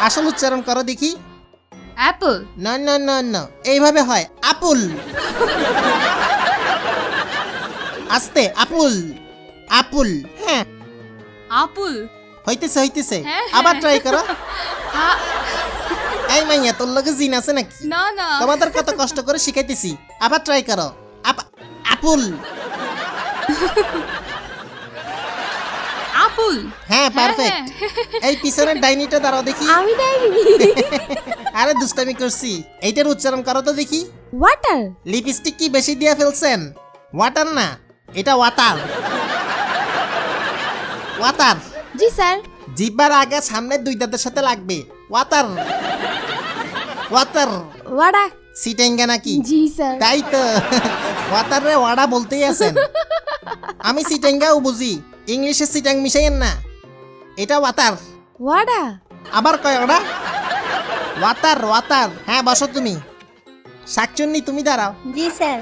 আসল উচ্চারণ করো দেখি। অ্যাপল। না না না না, এইভাবে হয় আপুল। আস্তে, আপুল আপুল। হ্যাঁ আপুল। হইতেছে হইতেছে, হ্যাঁ, আবার হ্যাঁ। ট্রাই করো। আ- এই মাইয়া, তোর লগে জিন আছে নাকি? না না। তোমাদের কত কষ্ট করে শিখাইতেছি, আবার ট্রাই করো। আপুল। আপুল। হ্যাঁ পারফেক্ট। এই পিছনের ডাইনিটা দাঁড়াও দেখি। আমি ডাইনি। আরে দুষ্টামি করছি, এইটার উচ্চারণ করো তো দেখি। ওয়াটার। লিপস্টিক কি বেশি দিয়ে ফেলছেন? ওয়াটার না, এটা ওয়াটার। ওয়াটার। জি স্যার। জিহ্বার আগে সামনের দুই দাঁতের সাথে লাগবে। Water water. ওয়াডা। সিটেঙ্গা নাকি? জি স্যার। তাই তো, ওয়াটার রে ওয়াডা বলতেই আছেন। আমি সিটেঙ্গাও বুঝি, ইংলিশে সিটাং মিশাইয়েন না। এটা ওয়াটার। ওয়াডা। আবার কয় ওটা? Water water. হ্যাঁ বসো তুমি। শাকচুন্নি তুমি দাঁড়াও। জি স্যার।